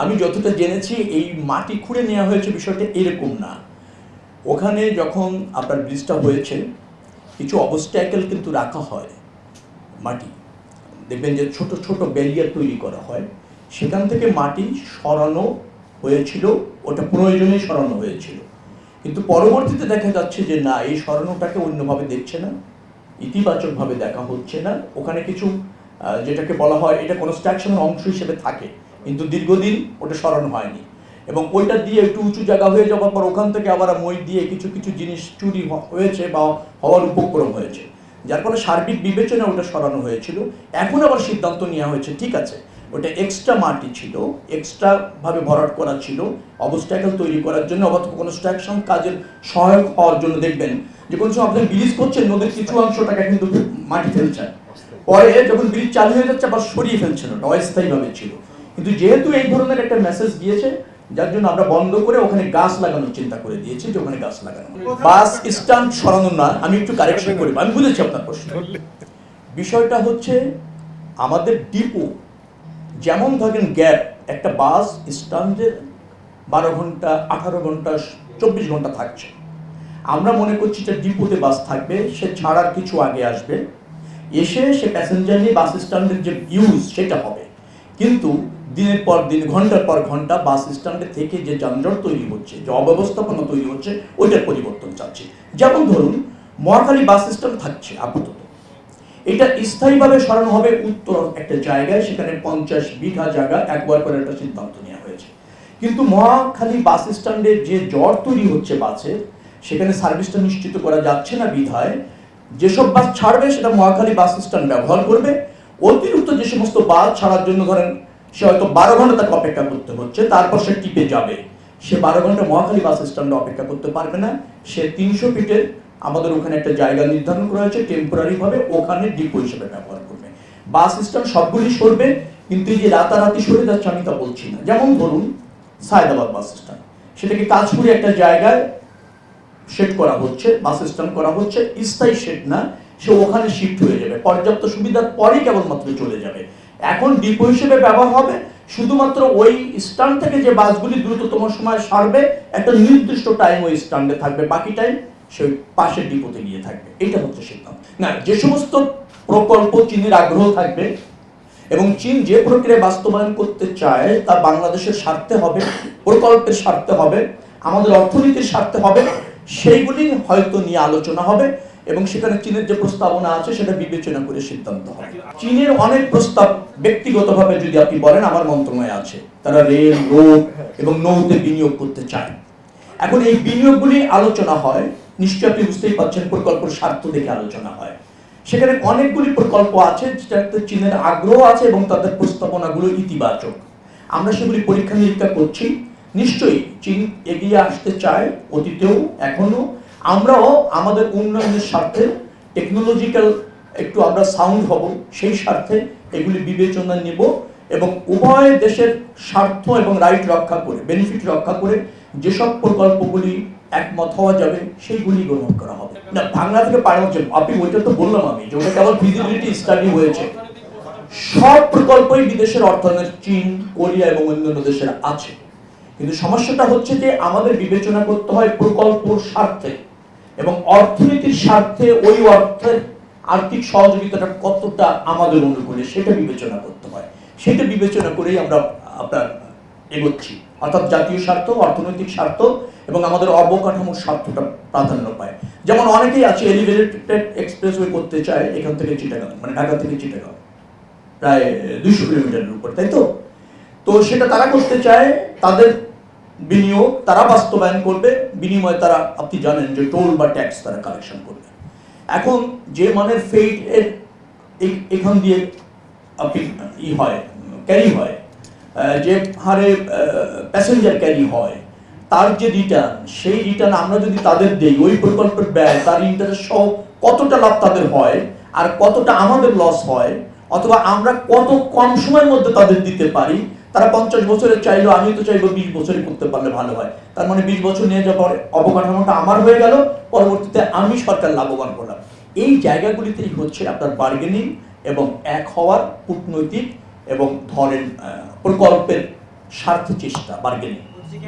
আমি যতটা জেনেছি এই মাটি খুঁড়ে নেওয়া হয়েছে বিষয়টা এরকম না। ওখানে যখন আপনার ব্রিজটা হয়েছে কিছু অবস্ট্যাকেল কিন্তু রাখা হয়, মাটি দেখবেন যে ছোট ছোট ব্যারিয়ার তৈরি করা হয়, সেখান থেকে মাটি সরানো হয়েছিল, ওটা প্রয়োজনে সরানো হয়েছিল। কিন্তু পরবর্তীতে দেখা যাচ্ছে যে না, এই সরানোটাকে অন্যভাবে দেখছে না, ইতিবাচকভাবে দেখা হচ্ছে না। ওখানে কিছু যেটাকে বলা হয় এটা কনস্ট্রাকশনের অংশ হিসেবে থাকে, কিন্তু দীর্ঘদিন ওটা সরানো হয়নি, এবং ওইটা দিয়ে একটু উঁচু জায়গা হয়ে যাওয়ার পর ওখান থেকে আবার মই দিয়ে কিছু কিছু জিনিস চুরি হয়েছে বা হওয়ার উপক্রম হয়েছে, যার ফলে সার্বিক বিবেচনা ওটা সরানো হয়েছিল। এখন আবার সিদ্ধান্ত নেওয়া হয়েছে ঠিক আছে, ওটা এক্সট্রা মাটি ছিল, এক্সট্রাভাবে ভরাট করা ছিল অবস্ট্যাকেল তৈরি করার জন্য, অথবা কনস্ট্রাকশন কাজের সহায়ক হওয়ার জন্য। দেখবেন যে কোনো সময় আপনি ব্রিজ করছেন, নদীর কিছু অংশটাকে কিন্তু মাটি ফেলছেন, পরে যখন ব্রিজ চালু হয়ে যাচ্ছে আবার সরিয়ে ফেলছেন, ওটা অস্থায়ীভাবে ছিল। কিন্তু যেহেতু এই ধরনের একটা মেসেজ গিয়েছে, যার জন্য আমরা বন্ধ করে ওখানে গাছ লাগানোর চিন্তা করে দিয়েছি, যে ওখানে গাছ লাগানো। বাস স্ট্যান্ড সরানো না, আমি একটু কারেকশন করি, আমি বুঝেছি আপনার প্রশ্ন। বিষয়টা হচ্ছে আমাদের ডিপো, যেমন ধরেন গ্যাপ, একটা বাস স্ট্যান্ডে 12 ঘন্টা 18 ঘন্টা 24 ঘন্টা থাকছে, আমরা মনে করছি যে ডিপোতে বাস থাকবে, সে ছাড়ার কিছু আগে আসবে, এসে সে প্যাসেঞ্জার নিয়ে বাস স্ট্যান্ডের যে ইউজ সেটা হবে। কিন্তু দিনের পর দিন, ঘন্টার পর ঘন্টা বাস স্ট্যান্ডে থেকে যে যানজট তৈরি হচ্ছে, যে অব্যবস্থাপনা তৈরি হচ্ছে, ওইটার পরিবর্তন চাচ্ছে। যেমন ধরুন মহাখালী বাস স্ট্যান্ড থাকছে আপাতত, এটা স্থায়ীভাবে সরানো হবে উত্তর একটা জায়গায়, সেখানে 50 বিঘা জায়গা একবার করে একটা সিদ্ধান্ত নেওয়া হয়েছে। কিন্তু মহাখালী বাস স্ট্যান্ডে যে জ্বর তৈরি হচ্ছে বাসে, সেখানে সার্ভিসটা নিশ্চিত করা যাচ্ছে না বিধায় যেসব বাস ছাড়বে সেটা মহাখালী বাস স্ট্যান্ড ব্যবহার করবে। অতিরিক্ত যে সমস্ত বাস ছাড়ার জন্য ধরেন সে হয়তো 12 ঘন্টা তাকে অপেক্ষা করতে হচ্ছে, তারপর সে টিপে যাবে, সে 12 ঘন্টা মহাখালী বাস স্ট্যান্ডে অপেক্ষা করতে পারবে না, সে 300 ফিটের আমাদের ওখানে একটা জায়গা নির্ধারণ করা হয়েছে টেম্পোরারি ভাবে, ওখানে ডিপো হিসেবে ব্যবহার করবে। বাস স্ট্যান্ড সবগুলি সরবে, কিন্তু এই যে রাতারাতি সরে যাচ্ছে আমি তা বলছি না। যেমন ধরুন সায়দাবাদ বাস স্ট্যান্ড, সেটাকে কাজপুরে একটা জায়গায় সেট করা হচ্ছে, বাস স্ট্যান্ড করা হচ্ছে, স্থায়ী সেট না, সে ওখানে শিফট হয়ে যাবে, পর্যাপ্ত সুবিধার পরেই কেবলমাত্র চলে যাবে। এখন ডিপো হিসেবে ব্যবহার হবে, শুধুমাত্র ওই স্ট্যান্ড থেকে যে বাসগুলি দ্রুততম সময় সারবে, একটা নির্দিষ্ট টাইম ওই স্ট্যান্ডে থাকবে, বাকি টাইম সে পাশের ডিপোতে গিয়ে থাকবে। এটা হচ্ছে সিদ্ধান্ত। না, যে সমস্ত প্রকল্প চীনের আগ্রহ থাকবে এবং চীন যে প্রক্রিয়ায় বাস্তবায়ন করতে চায় তা বাংলাদেশের স্বার্থে হবে, প্রকল্পের স্বার্থে হবে, আমাদের অর্থনীতির স্বার্থে হবে, সেইগুলি হয়তো নিয়ে আলোচনা হবে, এবং সেখানে চীনের যে প্রস্তাবনা আছে সেটা বিবেচনা করে সিদ্ধান্ত হবে। চীনের অনেক প্রস্তাব ব্যক্তিগতভাবে যদি আপনি বলেন আমার মন্ত্রণালয়ে আছে, তারা রেল, রোড এবং নৌতে বিনিয়োগ করতে চায়। এখন এই বিনিয়োগগুলি আলোচনা হয়, নিশ্চয়ই আপনি বুঝতেই পারছেন প্রকল্পের স্বার্থ দেখে আলোচনা হয়। সেখানে অনেকগুলি প্রকল্প আছে যেটাতে চীনের আগ্রহ আছে এবং তাদের প্রস্তাবনাগুলো ইতিবাচক। আমরা সেগুলি পরীক্ষা নিরীক্ষা করছি। নিশ্চয়ই চীন এগিয়ে আসতে চায়, অতীতেও এখনো। আমরাও আমাদের উন্নয়নের স্বার্থে টেকনোলজিক্যাল একটু আমরা সাউন্ড হব, সেই স্বার্থে এগুলি বিবেচনা নেব, এবং উভয় দেশের স্বার্থ এবং রাইট রক্ষা করে, বেনিফিট রক্ষা করে যেসব প্রকল্পগুলি একমত হওয়া যাবে সেইগুলি গ্রহণ করা হবে। না, বাংলা থেকে পাঠানো হচ্ছে, আপনি ওইটা তো বললাম আমি, যে ওটা কেবল ফিজিবিলিটি স্টাডি হয়েছে। সব প্রকল্পই বিদেশের অর্থায়নের চীন, কোরিয়া এবং অন্যান্য দেশের আছে, কিন্তু সমস্যাটা হচ্ছে যে আমাদের বিবেচনা করতে হয় প্রকল্পর স্বার্থে এবং অর্থনীতির স্বার্থে ওই অর্থের আর্থিক সহযোগিতাটা কতটা আমাদের অনুকূলে সেটা বিবেচনা করতে হয়। সেটা বিবেচনা করেই আমরা আপনার এগোচ্ছি, অর্থাৎ জাতীয় স্বার্থ, অর্থনৈতিক স্বার্থ এবং আমাদের অবকাঠামোর স্বার্থটা প্রাধান্য পায়। যেমন অনেকেই আছে এলিভেটেড এক্সপ্রেসওয়ে করতে চায় এখান থেকে চিটাগাং, মানে ঢাকা থেকে চিটাগাং, প্রায় 200 কিলোমিটারের উপর, তাই তো? তো সেটা তারা করতে চায়, তাদের বিনিয়োগ তারা বাস্তবায়ন করবে, বিনিময়ে তারা, আপনি জানেন যে টোল বা ট্যাক্স তারা কালেকশন করবে। এখন যে মানের ফেইট এর এখান দিয়ে আপনি ক্যারি হয়, যে হারে প্যাসেঞ্জার ক্যারি হয়, তার যে রিটার্ন, সেই রিটার্ন আমরা যদি তাদের দেই, ওই প্রকল্পের ব্যয়, তার ইন্টারেস্ট সহ কতটা লাভ তাদের হয় আর কতটা আমাদের লস হয়, অথবা আমরা কত কম সময়ের মধ্যে তাদের দিতে পারি। তারা 50 বছরে চাইলো, আমি তো চাইবো 20 বছরে করতে পারলে ভালো হয়। তার মানে 20 বছর নিয়ে যাওয়ার পরে অবকাঠামোটা আমার হয়ে গেল, পরবর্তীতে আমি সরকার লাভবান হলাম। এই জায়গাগুলিতেই হচ্ছে আপনার বার্গেনিং এবং এক হওয়ার কূটনৈতিক এবং ধরেন প্রকল্পের স্বার্থ চেষ্টা, বার্গেনিং।